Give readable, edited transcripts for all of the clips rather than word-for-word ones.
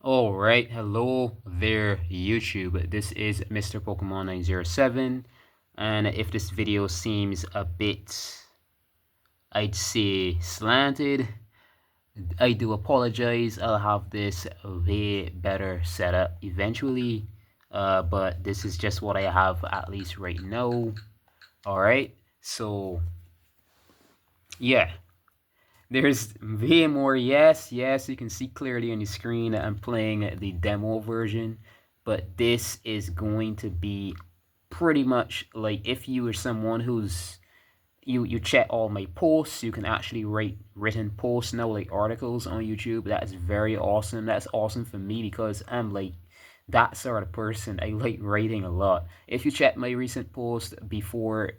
Alright, hello there YouTube. This is Mr. Pokemon 907, and if this video seems a bit, I'd say, slanted, I do apologize. I'll have this way better set up eventually, but this is just what I have at least right now. Alright, so yeah. There's way more. Yes, you can see clearly on the screen that I'm playing the demo version, but this is going to be pretty much like if you were someone who's you check all my posts, you can actually write written posts now, like articles on YouTube. That is very awesome. That's awesome for me because I'm like that sort of person. I like writing a lot. If you check my recent post before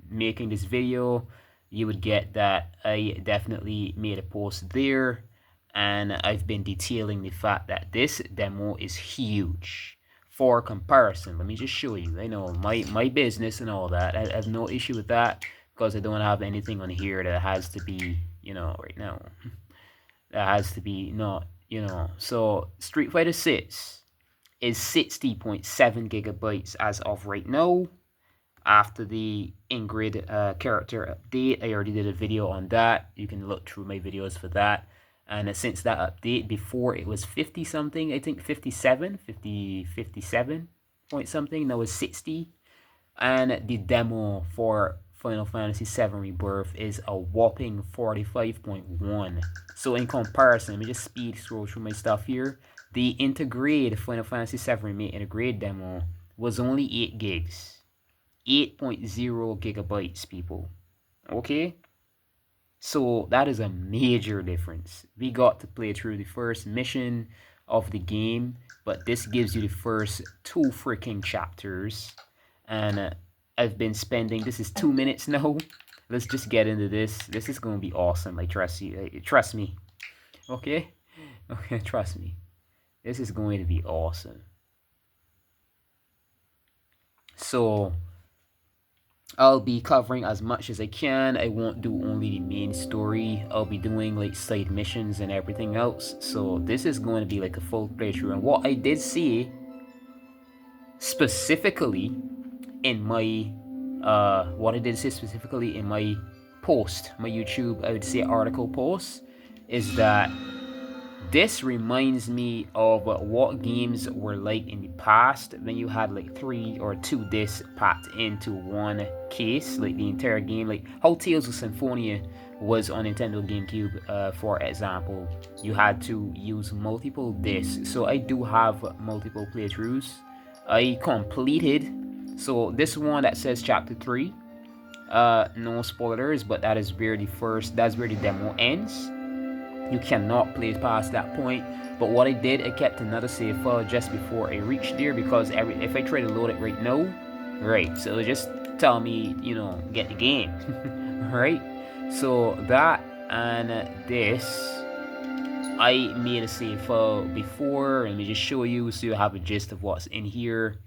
making this video, you would get that I definitely made a post there, and I've been detailing the fact that this demo is huge. For comparison, let me just show you. I know my business and all that. I have no issue with that because I don't have anything on here that has to be, right now. That has to be not, So Street Fighter 6 is 60.7 gigabytes as of right now. After the Ingrid character update, I already did a video on that. You can look through my videos for that. And since that update, before it was 50 something, I think 57 point something, now it's 60. And the demo for Final Fantasy VII Rebirth is a whopping 45.1. So in comparison, let me just speed scroll through my stuff here. The Intergrade Final Fantasy VII Remake Intergrade demo was only 8 gigs. 8.0 gigabytes, people. Okay? So that is a major difference. We got to play through the first mission of the game, but this gives you the first 2 freaking chapters. And I've been spending, this is 2 minutes now. Let's just get into this. This is going to be awesome. I trust you. Trust me. Okay? Okay, trust me. This is going to be awesome. So I'll be covering as much as I can. I won't do only the main story. I'll be doing like side missions and everything else. So this is going to be like a full playthrough. And what I did see specifically in my post, my YouTube, I would say article post, is that this reminds me of what games were like in the past when you had like 3 or 2 discs packed into one case, like the entire game, like how Tales of Symphonia was on Nintendo GameCube, for example. You had to use multiple discs. So I do have multiple playthroughs. I completed. So this one that says Chapter 3, no spoilers, but that is where that's where the demo ends. You cannot play past that point. But what I did, I kept another save file just before I reached there, because if I try to load it right now, right, so it'll just tell me, get the game. Right? So that and this, I made a save file before. Let me just show you so you have a gist of what's in here,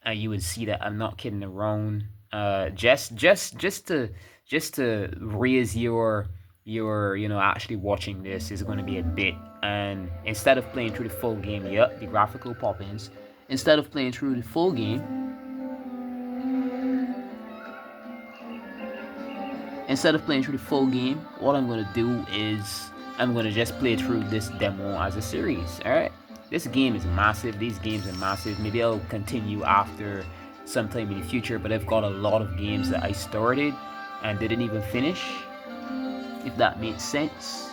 and you would see that I'm not kidding around. Just to raise your actually watching this is going to be a bit. And instead of playing through the full game, the graphical pop-ins, instead of playing through the full game, what I'm going to do is I'm going to just play through this demo as a series. All right, this game is massive. These games are massive. Maybe I'll continue after sometime in the future, but I've got a lot of games that I started and didn't even finish, if that makes sense.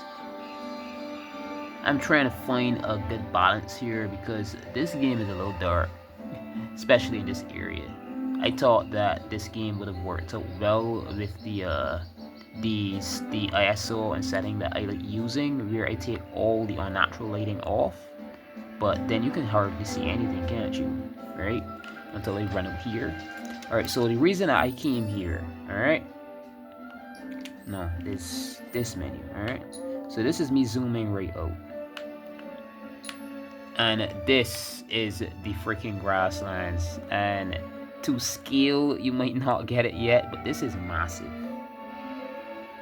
I'm trying to find a good balance here because this game is a little dark, especially in this area. I thought that this game would have worked out well with the ISO and setting that I like using, where I take all the unnatural lighting off, but then you can hardly see anything, can't you? Right? Until I run out here. Alright, so the reason I came here, alright? No, this menu, alright? So this is me zooming right out. And this is the freaking grasslands. And to scale, you might not get it yet, but this is massive.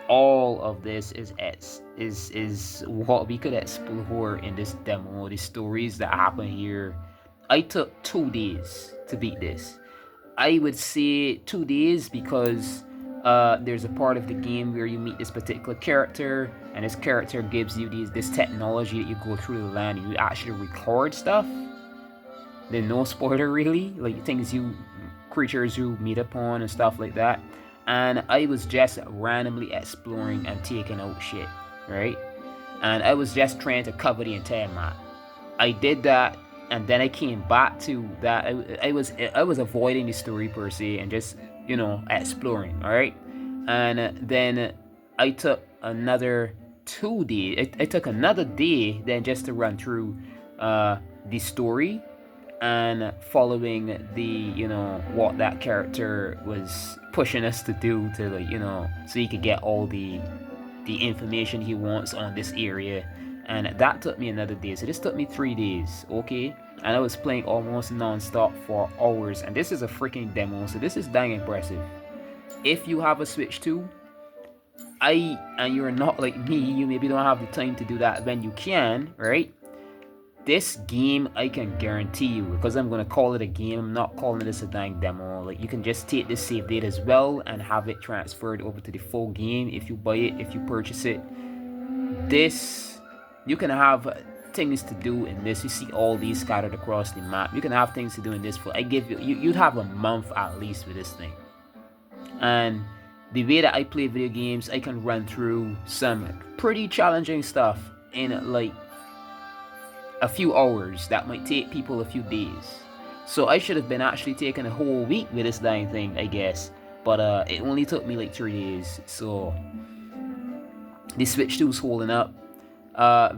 all of this is what we could explore in this demo. The stories that happen here. I took 2 days to beat this. I would say 2 days because there's a part of the game where you meet this particular character, and this character gives you this technology that you go through the land and you actually record stuff. Then no spoiler really, like things creatures you meet upon and stuff like that. And I was just randomly exploring and taking out shit, right? And I was just trying to cover the entire map. I did that, and then I came back to that. I was avoiding the story per se and just exploring, all right. And then I took another 2 days. I took another day then just to run through the story and following the what that character was pushing us to do to so he could get all the information he wants on this area. And that took me another day, so this took me 3 days, okay? And I was playing almost non-stop for hours, and this is a freaking demo, so this is dang impressive. If you have a Switch 2 and you're not like me, you maybe don't have the time to do that when you can, right? This game, I can guarantee you, because I'm going to call it a game, I'm not calling this a dang demo. Like, you can just take this save data as well and have it transferred over to the full game if you buy it, if you purchase it. This, you can have things to do in this. You see all these scattered across the map. You can have things to do in this for, I give you'd have a month at least with this thing. And the way that I play video games, I can run through some pretty challenging stuff in like a few hours that might take people a few days. So I should have been actually taking a whole week with this dang thing, I guess. But it only took me like 3 days. So the Switch 2 is holding up.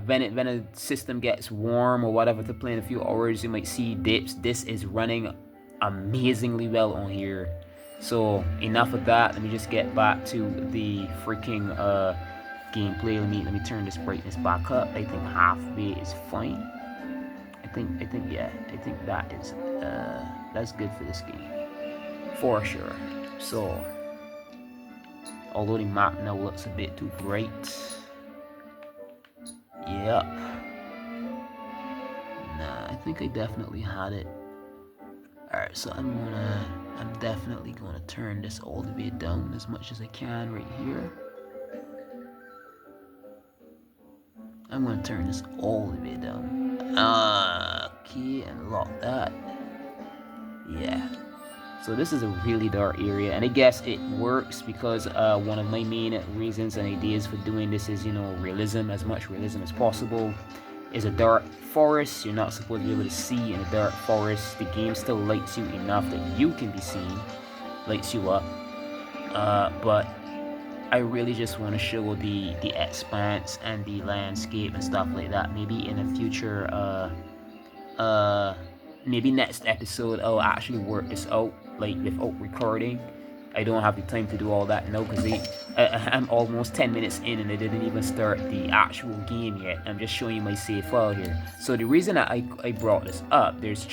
When a system gets warm or whatever to play in a few hours, you might see dips. This is running amazingly well on here. So enough of that. Let me just get back to the freaking gameplay. Let me turn this brightness back up. I think halfway is fine. I think that is that's good for this game for sure. So although the map now looks a bit too bright, yep. Nah, I think I definitely had it. Alright, so I'm definitely gonna turn this all the way down as much as I can right here. I'm gonna turn this all the way down. Okay, and lock that. Yeah. So this is a really dark area, and I guess it works because one of my main reasons and ideas for doing this is, realism, as much realism as possible. Is a dark forest. You're not supposed to be able to see in a dark forest. The game still lights you enough that you can be seen, lights you up. But I really just want to show the expanse and the landscape and stuff like that. Maybe in a future, maybe next episode, I'll actually work this out, like without recording. I don't have the time to do all that now because I'm almost 10 minutes in and I didn't even start the actual game yet. I'm just showing you my save file here. So the reason that I brought this up, there's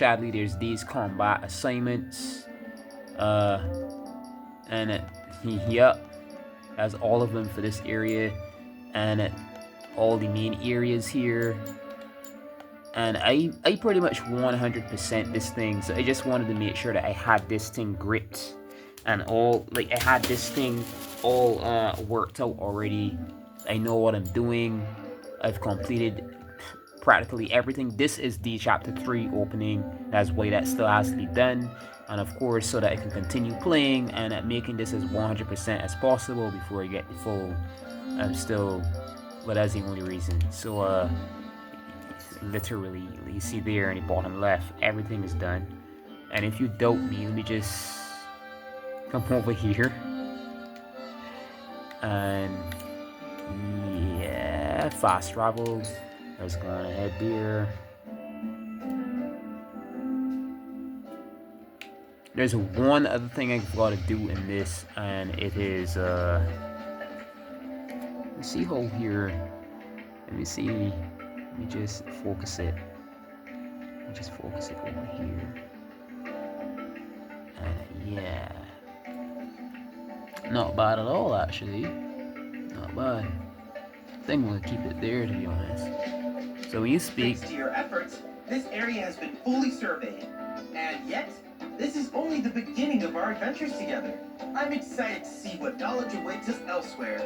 these combat assignments, and yep, that's all of them for this area, and all the main areas here. And I pretty much 100% this thing, so I just wanted to make sure that I had this thing gripped and all, like I had this thing all worked out already. I know what I'm doing. I've completed practically everything. This is the chapter 3 opening. That's why that still has to be done, and of course so that I can continue playing and making this as 100% as possible before I get the full. But that's the only reason. So literally, you see there in the bottom left, everything is done. And if you doubt me, let me just come over here, and yeah, fast travel. Let's go on ahead there. There's one other thing I've got to do in this, and it is let's see how here. Let me see. Let me just focus it. Let me just focus it over here. And yeah. Not bad at all, actually. not bad. I think I'm gonna keep it there, to be honest. So when you speak, thanks to your efforts, this area has been fully surveyed. And yet, this is only the beginning of our adventures together. I'm excited to see what knowledge awaits us elsewhere.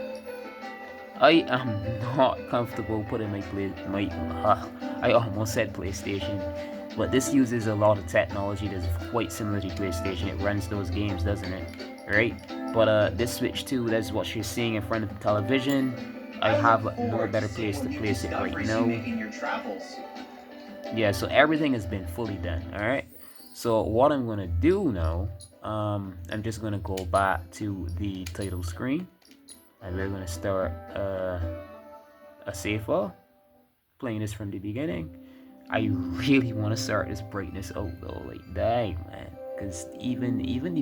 I am not comfortable putting I almost said PlayStation, but this uses a lot of technology that's quite similar to PlayStation. It runs those games, doesn't it? Right? But this Switch 2, that's what you're seeing in front of the television. I have no better place to place it right now. Yeah, so everything has been fully done. All right. So what I'm gonna do now, I'm just gonna go back to the title screen, and we're gonna start a save file, playing this from the beginning. I really want to start this brightness out though, like dang man, because even the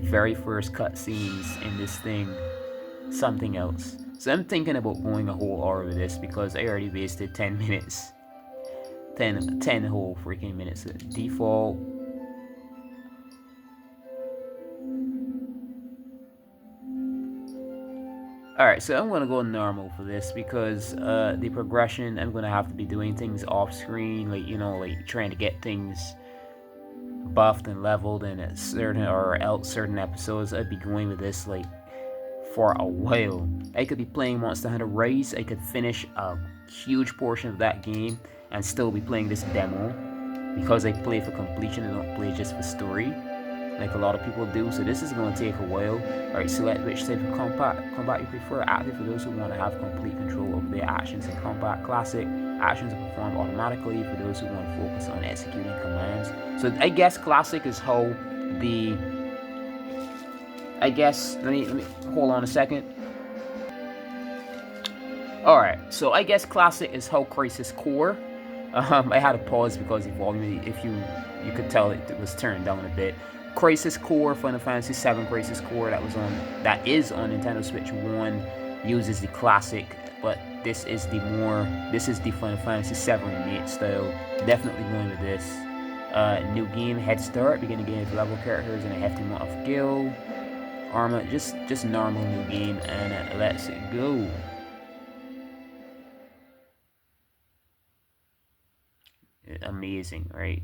very first cutscenes in this thing, something else. So I'm thinking about going a whole hour with this because I already wasted 10 minutes. 10 whole freaking minutes. Default. Alright, so I'm gonna go normal for this because the progression, I'm gonna have to be doing things off screen, like, you know, like trying to get things buffed and leveled in certain episodes. I'd be going with this like for a while. I could be playing Monster Hunter Rise, I could finish a huge portion of that game and still be playing this demo because I play for completion and don't play just for story like a lot of people do. So this is going to take a while. Alright, select which type of combat you prefer. Active for those who want to have complete control over their actions in combat. Classic, actions are performed automatically for those who want to focus on executing commands. So I guess classic is how the let me hold on a second. Alright, so I guess classic is how Crisis Core. I had to pause because the volume, if you could tell it was turned down a bit. Crisis Core, Final Fantasy VII Crisis Core, that is on Nintendo Switch 1, uses the classic, but this is the Final Fantasy VII remake style. Definitely going with this. New game, head start, begin the game with level characters and a hefty amount of skill. Armor, just normal new game, and let's go. Amazing, right?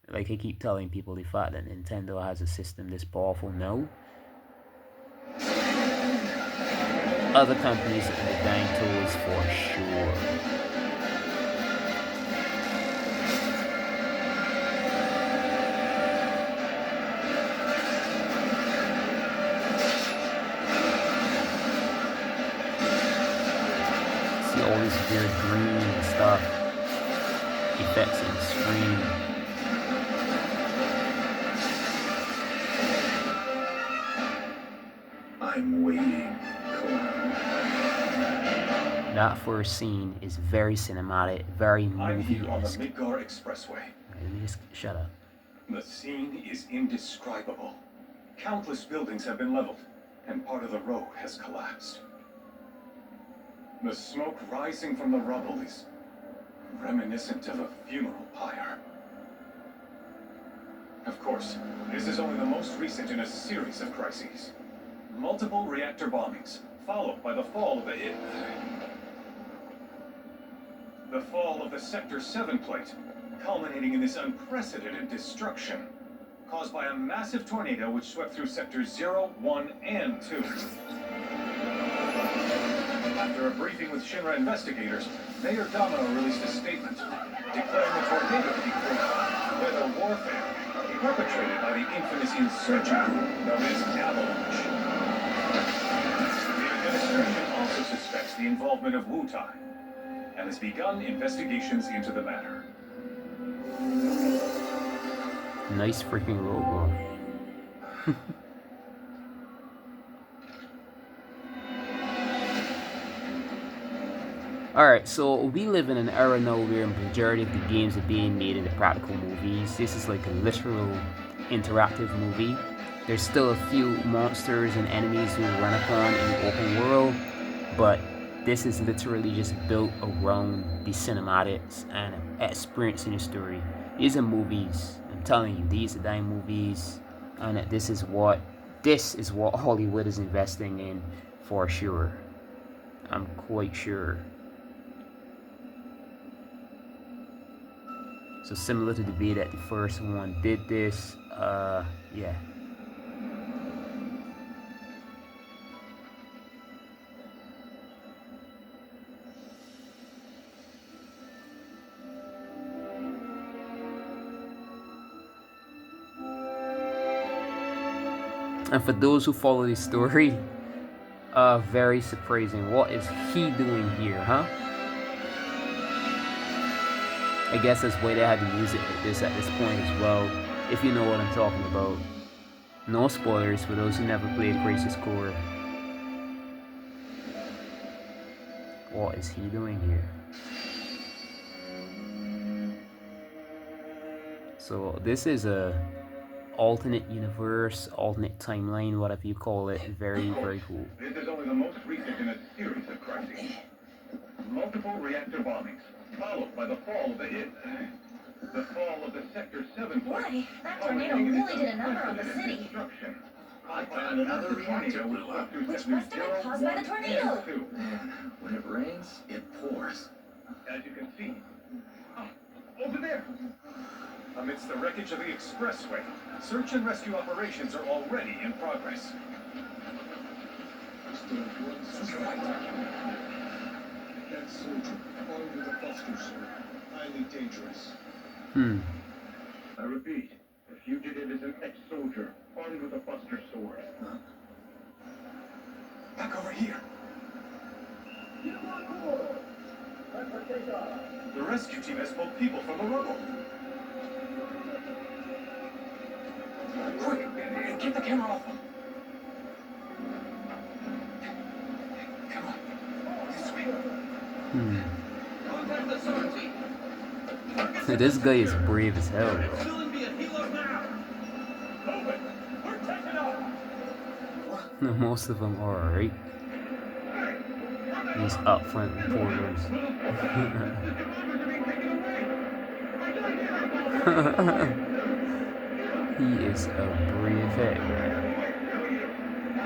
Like I keep telling people, the fact that Nintendo has a system this powerful now, other companies are the dying tools for sure. See all this weird green and stuff, effects on the screen. I'm waiting, Cloud. That first scene is very cinematic, very movie-esque. I'm here on the Midgar Expressway. Let me just shut up. The scene is indescribable. Countless buildings have been leveled, and part of the road has collapsed. The smoke rising from the rubble is reminiscent of a funeral pyre. Of course, this is only the most recent in a series of crises. Multiple reactor bombings, followed by the fall of the Sector 7 plate, culminating in this unprecedented destruction, caused by a massive tornado which swept through Sectors 0, 1, and 2. After a briefing with Shinra investigators, Mayor Domino released a statement, declaring the tornado to be, quote, weather warfare, perpetrated by the infamous insurgent group known as Avalanche. The administration also suspects the involvement of Wutai, and has begun investigations into the matter. Nice freaking logo. Alright, so we live in an era now where the majority of the games are being made into practical movies. This is like a literal interactive movie. There's still a few monsters and enemies who run upon in the open world, but this is literally just built around the cinematics and experiencing the story. These are movies. I'm telling you, these are dime movies, and this is what Hollywood is investing in for sure. I'm quite sure. So similar to the way that the first one did this, yeah. And for those who follow the story, very surprising. What is he doing here, huh? I guess that's why they had to use it like this at this point as well, if you know what I'm talking about. No spoilers for those who never played Crisis Core. What is he doing here? So this is a alternate universe, alternate timeline, whatever you call it. Very, very cool. This is only the most recent in a series of crises. Multiple reactor bombings, followed by the fall of the fall of the Sector 7 flight. Boy, that tornado really did a number on the city. I found another reactor blew up. Which must have been caused by the tornado. Man, when it rains, it pours. As you can see. Over there. Amidst the wreckage of the expressway, search and rescue operations are already in progress. That soldier, armed with a buster sword, highly dangerous. I repeat, the fugitive is an ex-soldier, armed with a buster sword. Back over here. The rescue team has pulled people from the rubble. Quick, get the camera off them. Come on, this way. Contact the sword team. This guy is brave as hell, bro. Villain be a helo now. Move it. We're taking off. Most of them are alright. These upfront reporters. He is a brave head.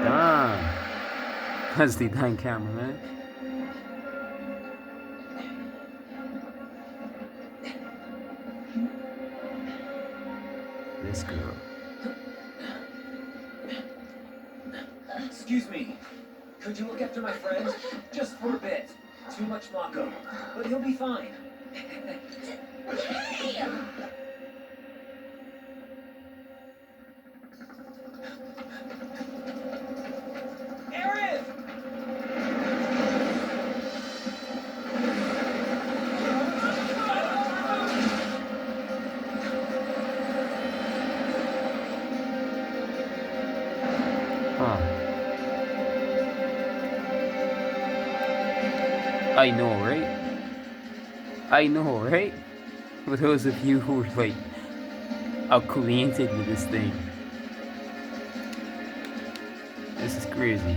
Damn. That's the dang cameraman. This girl. Excuse me. Could you look after my friend? Just for a bit. Too much Mako. But he'll be fine. Hey! Aaron! Huh. I know, right? I know, right? For those of you who are like acquainted with this thing. This is crazy.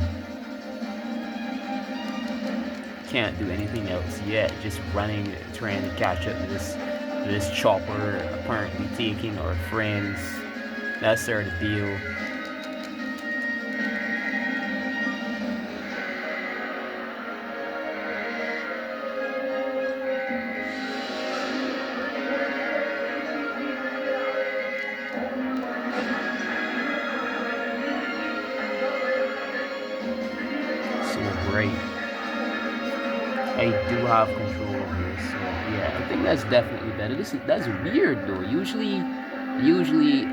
Can't do anything else yet. Just running, trying to catch up to this chopper apparently taking our friends. That's sort of the deal. I do have control of this, so yeah, I think that's definitely better. That's weird though. Usually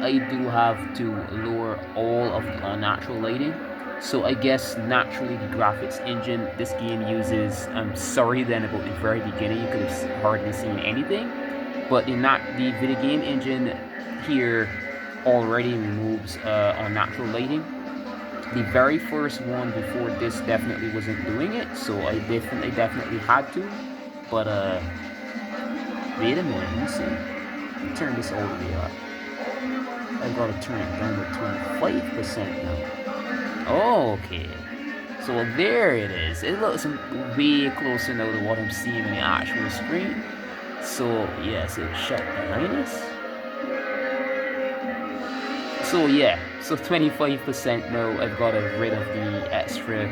I do have to lower all of the unnatural lighting. So I guess naturally the graphics engine this game uses. I'm sorry then about the very beginning. You could have hardly seen anything, but the video game engine here already removes unnatural lighting. The very first one before this definitely wasn't doing it, so I definitely had to. But wait a minute, let me see. Let me turn this all the way up. I gotta turn it down to 25% now. Oh, okay. So there it is. It looks way closer now to what I'm seeing on the actual screen. So yes, it's shut behind us. So yeah, so 25% now I've got rid of the extra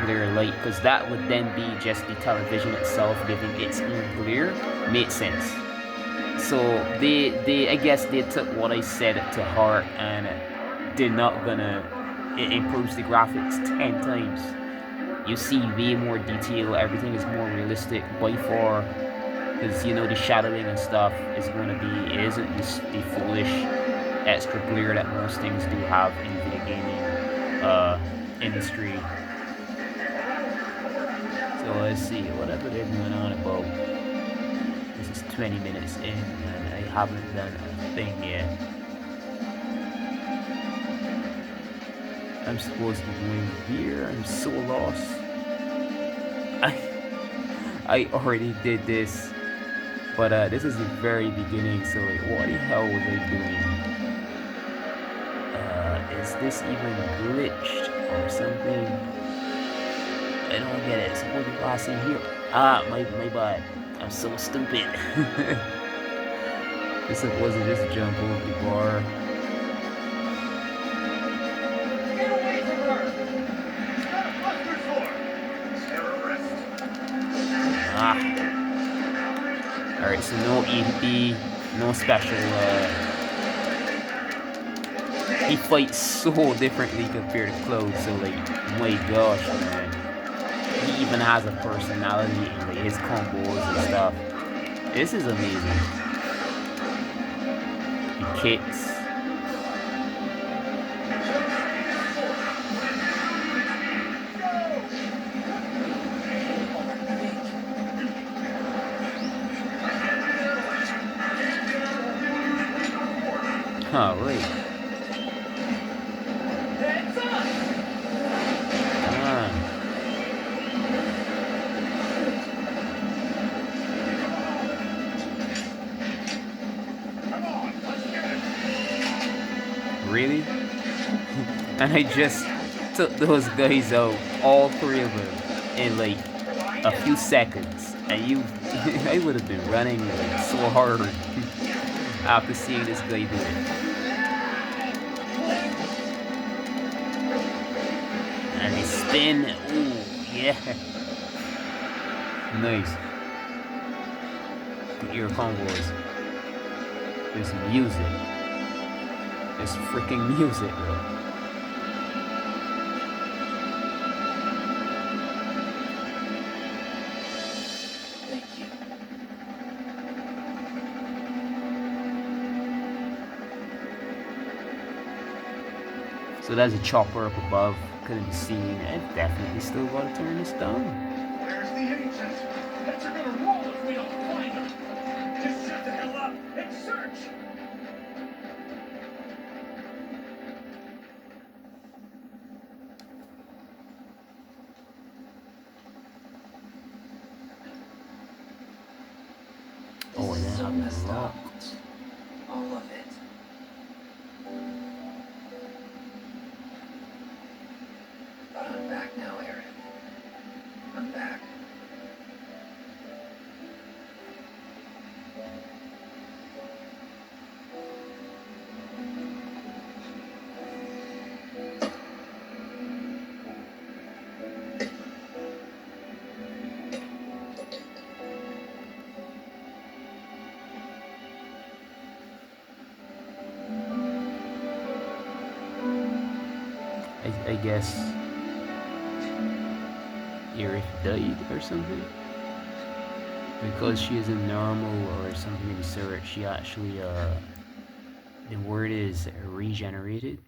glare light, because that would then be just the television itself giving its own glare. Made sense. So I guess they took what I said to heart, and they're not gonna. It improves the graphics 10 times. You see way more detail. Everything is more realistic by far, because you know the shadowing and stuff is going to be. It isn't just the foolish extra glare that most things do have in the video gaming industry. So let's see whatever they're going on about. This is 20 minutes in, and I haven't done a thing yet. I'm supposed to be going here. I'm so lost. I already did this, but this is the very beginning. So like, what the hell was I doing? Is this even glitched or something? I don't get it. It's supposed to be passing here. Ah, my bad. I'm so stupid. It's supposed to just jump over the bar. Get away from her! Stop Buster's door! Terrorist! Ah. Alright, so no EP, no special. He fights so differently compared to Cloud, so like, my gosh, man. He even has a personality in like his combos and stuff. This is amazing. He kicks. Oh, wait. Really? And I just took those guys out, all three of them, in like a few seconds. And I would have been running like so hard after seeing this guy do it. And they spin. Ooh, yeah. Nice. The ear combos. There's music. There's freaking music, bro. Thank you. So there's a chopper up above. Couldn't be seen. I've definitely still got to turn this down. There's the ancient. Heads are gonna roll if we don't find them. Just shut the hell up and search. Oh, and This is so then messed I'm up. locked. All of it. But I'm back now, Aaron. I'm back. I guess Iris died or something, because she isn't normal or something of the sort. She actually the word is regenerated,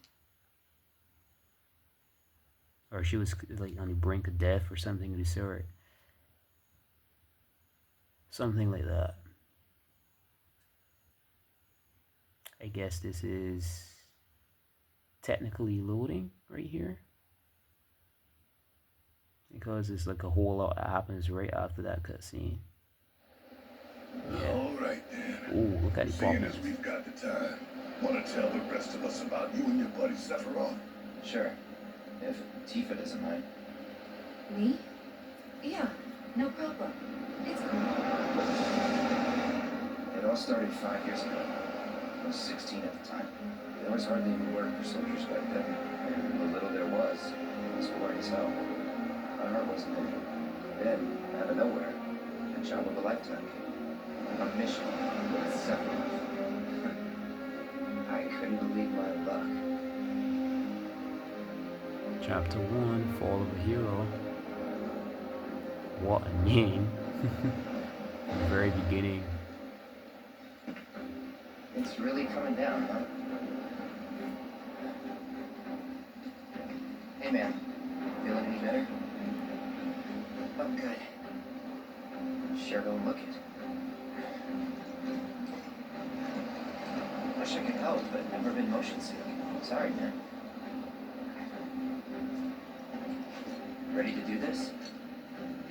or she was like on the brink of death or something of the sort, something like that. I guess this is technically loading right here, because it's like a whole lot that happens right after that cutscene. Yeah. All right then. Ooh, look at the Seeing problems. as we've got the time, want to tell the rest of us about you and your buddy Sephiroth? Sure. If Tifa doesn't mind. Me? Yeah, no problem. It's cool. It all started 5 years ago. I was 16 at the time. There was hardly any work for soldiers back then, and the little there was boring as hell. My heart wasn't in it. Then, out of nowhere, a job of a lifetime came. A mission with SECLORUM. I couldn't believe my luck. Chapter 1, Fall of a Hero. What a name. The very beginning. It's really coming down, huh? Hey man, feeling any better? Oh good. Sure don't look it. Wish I could help, but never been motion sick. Sorry, man. Ready to do this?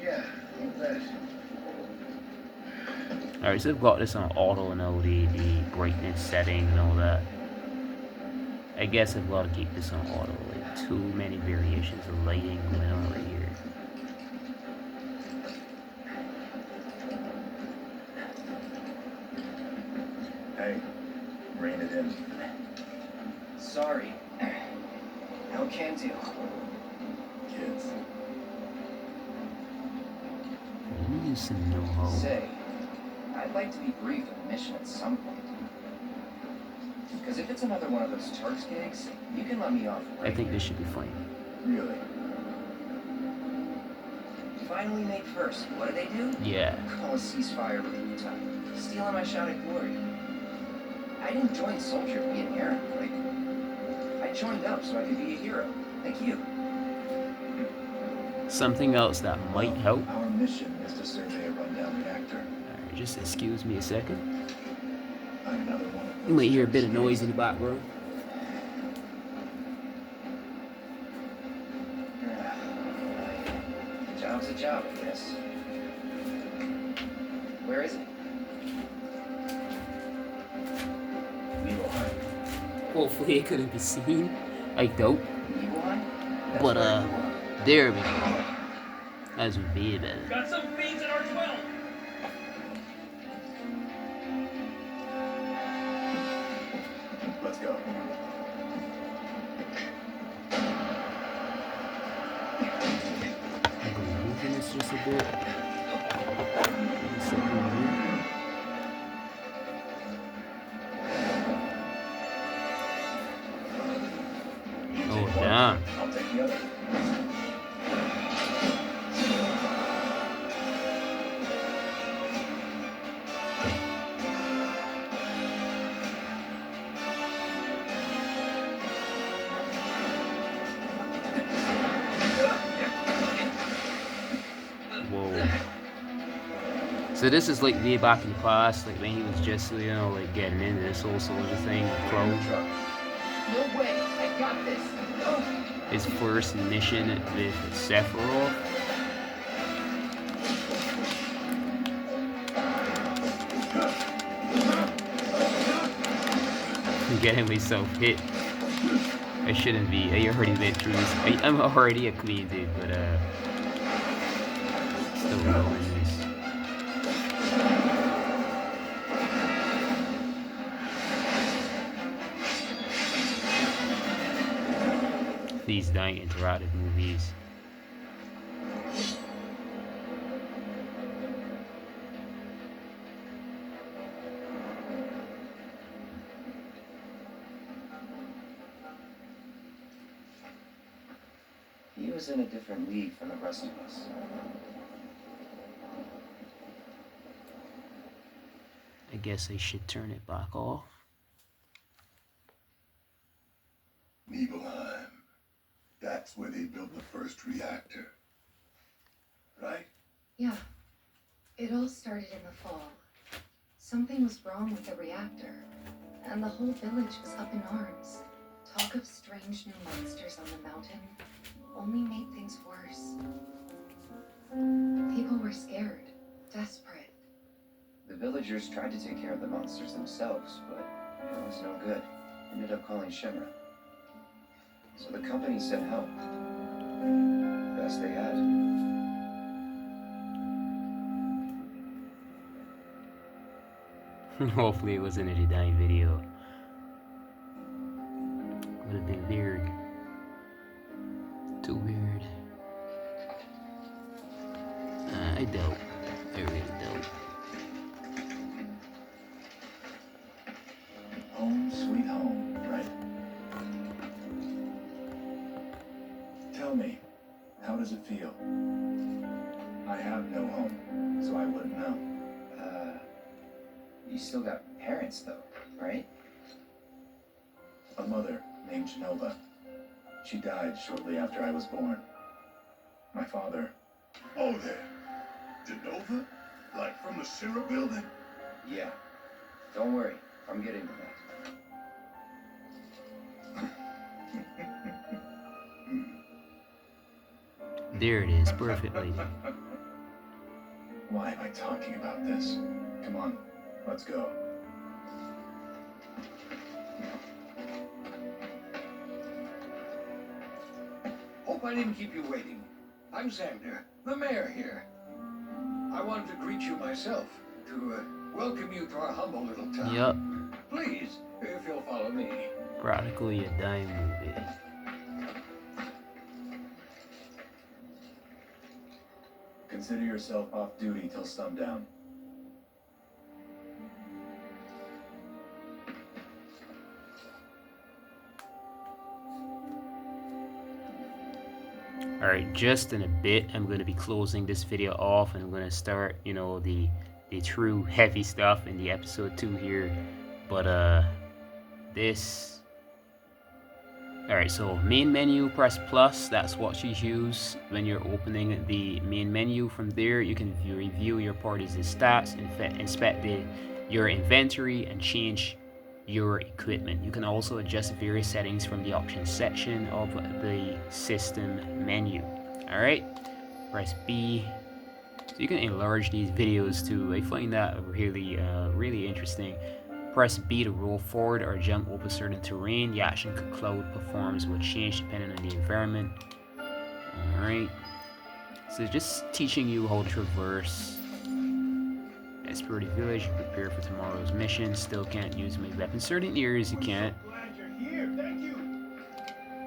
Yeah, you bet. Alright, so I've got this on auto and all the brightness setting and all that. I guess I've got to keep this on auto. Like, too many variations of lighting going on right here. Hey, rein it in. Sorry. No can do. Kids. Let me use some know-how. Say, I'd like to be briefed on the mission at some point. Because if it's another one of those Turks gigs, you can let me off right I think here. this should be fine. Really? Finally made first. What do they do? Yeah. Call a ceasefire with Utah. Stealing my shot at glory. I didn't join soldier to be an errand boy. I joined up so I could be a hero. Like you. Something else that might help. Our mission is to survey a rundown reactor. Alright, just excuse me a second. Another one of You might hear a bit of noise in the background. A job's a job, I guess. Where is it? Hopefully it couldn't be seen. I doubt. Nibelheim? That's But, where I grew up. there we go. As would be better. Got some fiends in our 12. Let's go. I'm going to move this just a bit. Oh, damn. I'll take the other. Whoa. So this is like way back in class, like when he was just, you know, like getting into this whole soldier thing, Cloud. No way! I got this! No! His first mission with Sephiroth. I'm getting myself hit. I shouldn't be. I already went through this. I'm already a clean dude, but still going this. These dying interactive movies. He was in a different league from the rest of us. I guess I should turn it back off. Nibelheim. That's where they built the first reactor. Right? Yeah. It all started in the fall. Something was wrong with the reactor, and the whole village was up in arms. Talk of strange new monsters on the mountain only made things worse. People were scared, desperate. The villagers tried to take care of the monsters themselves, but it was no good. Ended up calling Shamar. So the company said help. Best they had. Hopefully it wasn't a dying video. would have been weird. Too weird. I doubt. I really doubt. Home sweet home, right? Tell me, how does it feel? I have no home, so I wouldn't know. You still got parents though, right? A mother named Genova. She died shortly after I was born. My father. Oh, there. Genova? Like from the Shira building? Yeah. Don't worry, I'm getting to that. There it is, perfectly. Why am I talking about this? Come on, let's go. Hope I didn't keep you waiting. I'm Xander, the mayor here. I wanted to greet you myself, to welcome you to our humble little town. Yup, Please, if you'll follow me. practically a dime movie. Consider yourself off duty till sundown. Alright, just in a bit, I'm going to be closing this video off and I'm going to start, you know, the true heavy stuff in the episode 2 here. But, this... Alright, so main menu, press plus, that's what you use when you're opening the main menu. From there, you can review your party's stats, inspect your inventory, and change your equipment. You can also adjust various settings from the options section of the system menu. Alright, press B. So you can enlarge these videos too. I find that really really interesting. Press B to roll forward or jump over certain terrain. The action Cloud performs will change depending on the environment. Alright, so just teaching you how to traverse. Explore the village, prepare for tomorrow's mission. Still can't use my weapon. Certain areas you can't. Glad you're here, thank you.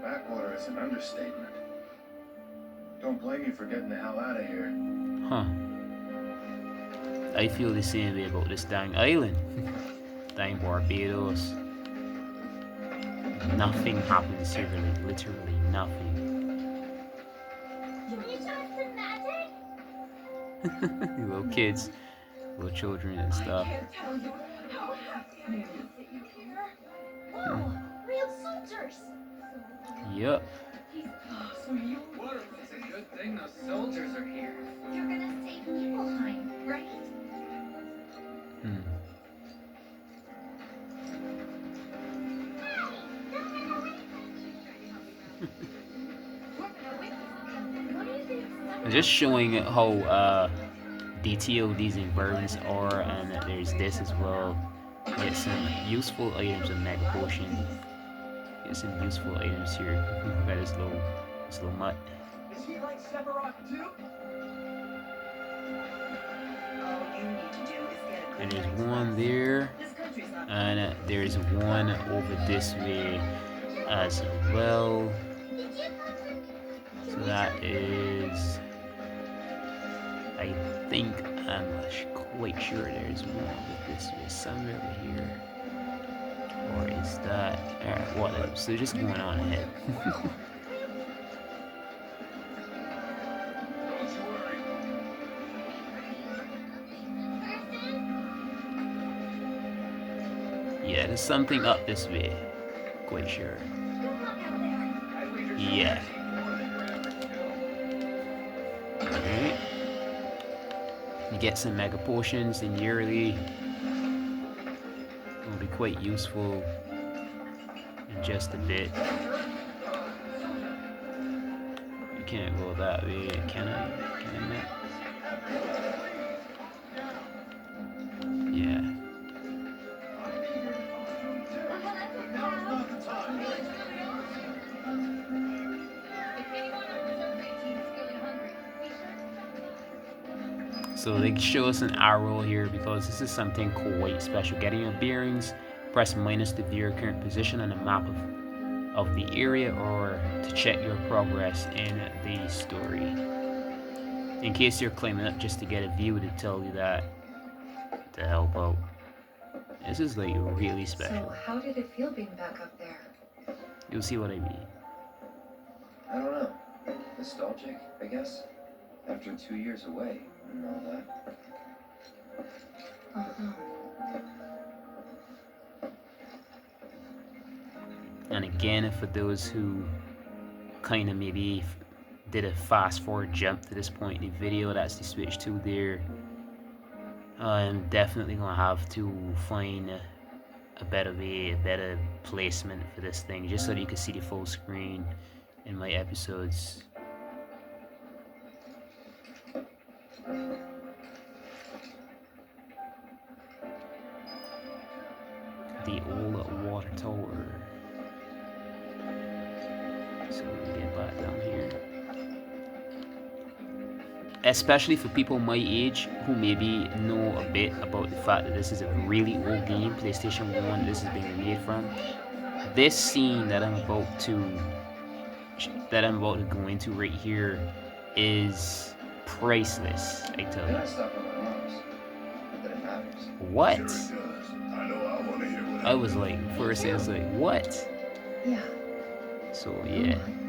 Backwater is an understatement. Don't blame you for getting the hell out of here. Huh. I feel the same way about this dang island. Dang Barbados. Nothing happens here, like literally nothing. Can you show us some magic? Little kids, little children and stuff. I can't tell you how happy I am to see you here. Whoa, real soldiers. Yup. So you, It's a good thing those soldiers are here. you're gonna save Nibelheim, right? Hmm. What do you think? Just showing how detailed these environments are, and there's this as well. Get some useful items of mega potion. Get some useful items here. Look at this little mutt. Is he like Sephiroth too? All you need to do is get a And good there's night's one rest. there, This country's not and there's one over this way as well. So that is, I think, I'm not quite sure there's one over this way somewhere over here. Or is that, alright, whatever. So just going on ahead. Don't you worry. Yeah, there's something up this way. Quite sure. Yeah. Alright. You get some mega potions in yearly. Will be quite useful in just a bit. You can't go that way, can I? Can I not? Yeah. Now's not the time. So they show us an arrow here because this is something quite special. Getting your bearings, press minus to view your current position on the map of of the area or to check your progress in the story. In case you're climbing up just to get a view to tell you that, to help out. This is like really special. So how did it feel being back up there? You'll see what I mean. I don't know. Nostalgic, I guess. After 2 years away and all that. Uh-huh. And again, for those who kind of maybe did a fast forward jump to this point in the video, that's the switch to there. I'm definitely gonna have to find a better way, a better placement for this thing, just so that you can see the full screen in my episodes. The old water tower. So we get back down here. Especially for people my age who maybe know a bit about the fact that this is a really old game, PlayStation 1, this is being remade from. This scene that I'm about to go into right here is priceless, I tell Then you. I stop on my mom's. Not that it matters. What? Sure it does. I know I want to hear what I was like, first I was like, what? Yeah. So Go yeah. on.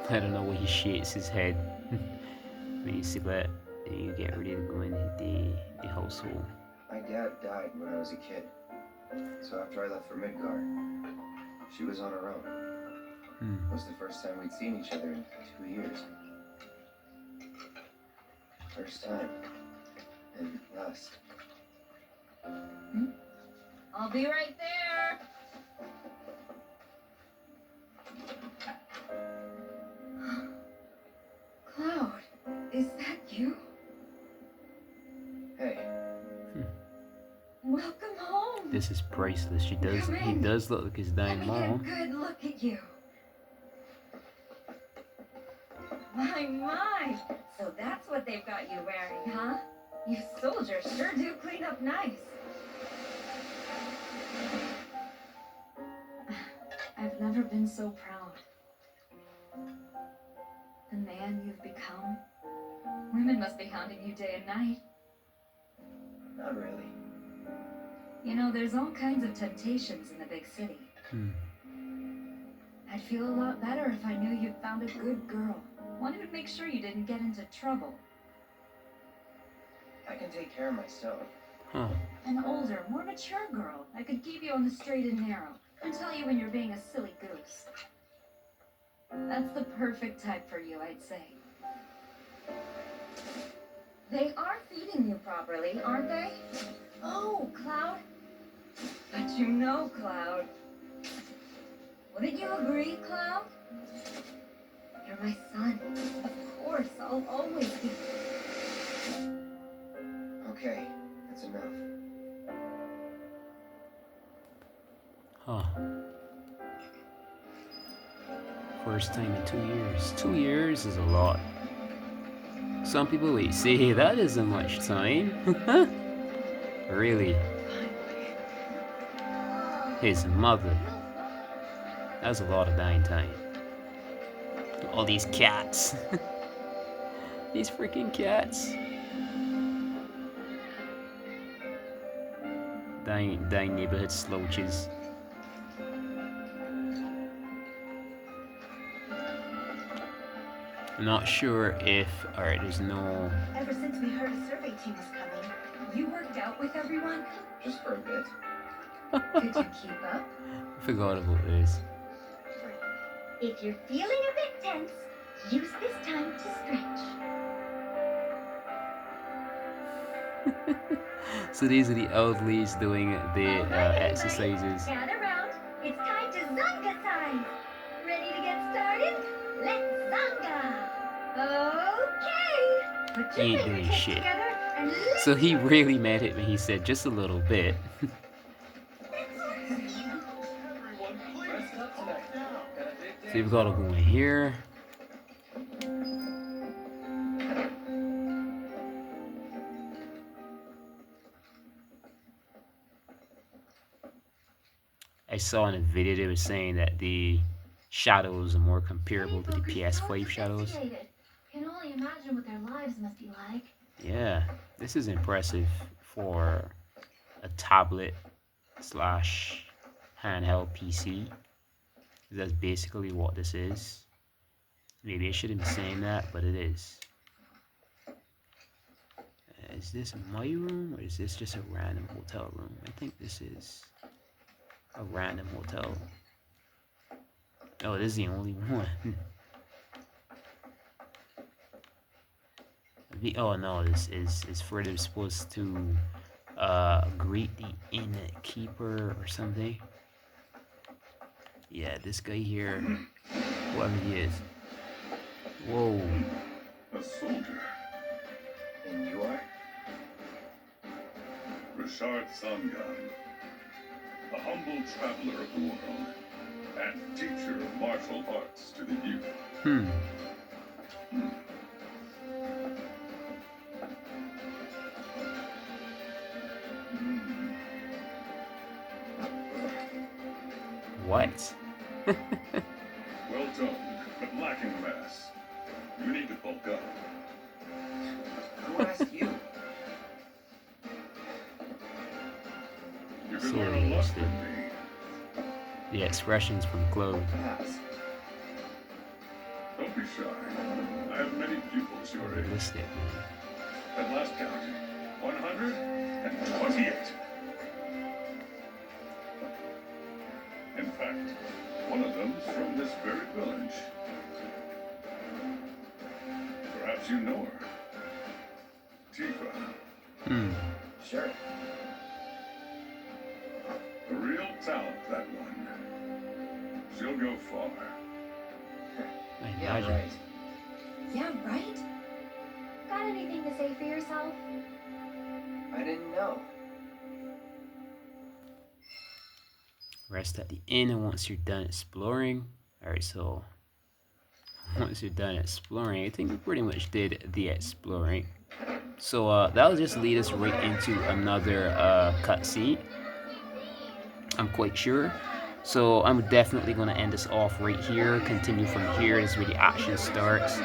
I don't know why he shakes his head when you see that. And you get ready to go into the household. My dad died when I was a kid. So after I left for Midgard, she was on her own. It was the first time we'd seen each other in 2 years. First time. And last. I'll be right there. Cloud, is that you? Hey, Welcome home. This is priceless. He does look like his dying Let me get a mom. good look at you. My. So that's what they've got you wearing, huh? You soldiers sure do clean up nice. I've never been so proud. The man you've become. Women must be hounding you day and night. not really. You know, there's all kinds of temptations in the big city. I'd feel a lot better if I knew you'd found a good girl. One who'd make sure you didn't get into trouble. I can take care of myself. Huh. An older, more mature girl that could keep you on the straight and narrow and tell you when you're being a silly goose. That's the perfect type for you, I'd say. They are feeding you properly, aren't they? Oh, Cloud. But you know, Cloud. Wouldn't you agree, Cloud? You're my son. Of course, I'll always be. Okay, that's enough. Huh. First time in 2 years. 2 years is a lot. Some people would say, hey, that isn't much time. Really? His mother. That's a lot of dying time. All these cats. These freaking cats. Dying neighborhood slouches. I'm not sure if, alright, there's no... Ever since we heard a survey team was coming, you worked out with everyone? Just for a bit. Did you keep up? I forgot about this. If you're feeling a bit tense, use this time to stretch. So these are the elderlies doing the All right, everybody, exercises. Gather round. It's time to Zunga time. Ready to get started? Let's Zunga. Okay. Put He your ain't doing fingertips shit. together and let's So he really meant it when he said just a little bit. Rest up tonight. Got a big So day. we've got to go in here. saw in a video they were saying that the shadows are more comparable to the PS5 shadows. Can only imagine what their lives must be like. Yeah, this is impressive for a tablet slash handheld PC. That's basically what this is. Maybe I shouldn't be saying that, but it is. Is this my room or is this just a random hotel room? I think this is a random hotel. Oh, this is the only one. Oh no, this is further supposed to greet the innkeeper or something. Yeah, this guy here, whoever he is. Whoa. A soldier. And you are? Richard Sangan. A humble traveler of the world. And teacher of martial arts to the youth. What? Well done, but lacking mass. You need to bulk up. Who asked you? You can So learn a lot interesting. from me. The expressions from Cloud. Pass. Don't be shy. I have many pupils your age. Realistic, man. At last count, 128. In fact, one of them's from this very village. Perhaps you know her. Tifa. Sure. A real talent, that one. She'll go far. I Yeah, imagine. right. Yeah, right? Got anything to say for yourself? I didn't know. Rest at the inn, and once you're done exploring. Alright, so once you're done exploring, I think we pretty much did the exploring. So that'll just lead us right into another cutscene, I'm quite sure. So I'm definitely going to end this off right here, continue from here. This is where the action starts.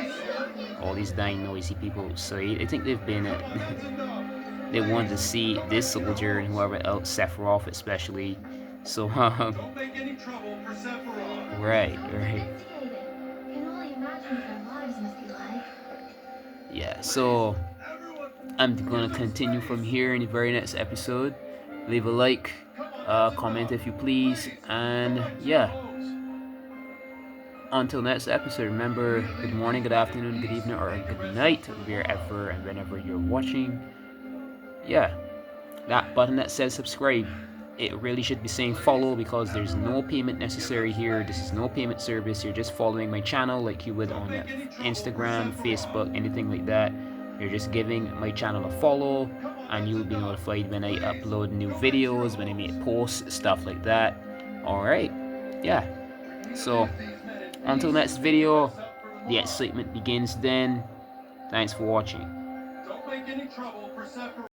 All these dying noisy people outside, I think they've been they wanted to see this soldier and whoever else, Sephiroth especially. So Don't make any trouble for Sephiroth. right. Can only imagine what their lives must be like. Yeah, so I'm gonna continue from here in the very next episode. Leave a like, comment if you please, and yeah, until next episode, remember, good morning, good afternoon, good evening, or good night, wherever and whenever you're watching. Yeah, that button that says subscribe, it really should be saying follow, because there's no payment necessary here. This is no payment service. You're just following my channel like you would on Instagram, Facebook, anything like that. You're just giving my channel a follow, and you'll be notified when I upload new videos, when I make posts, stuff like that. Alright, yeah. So, until next video, the excitement begins then. Thanks for watching. Don't make any trouble for Sephiroth.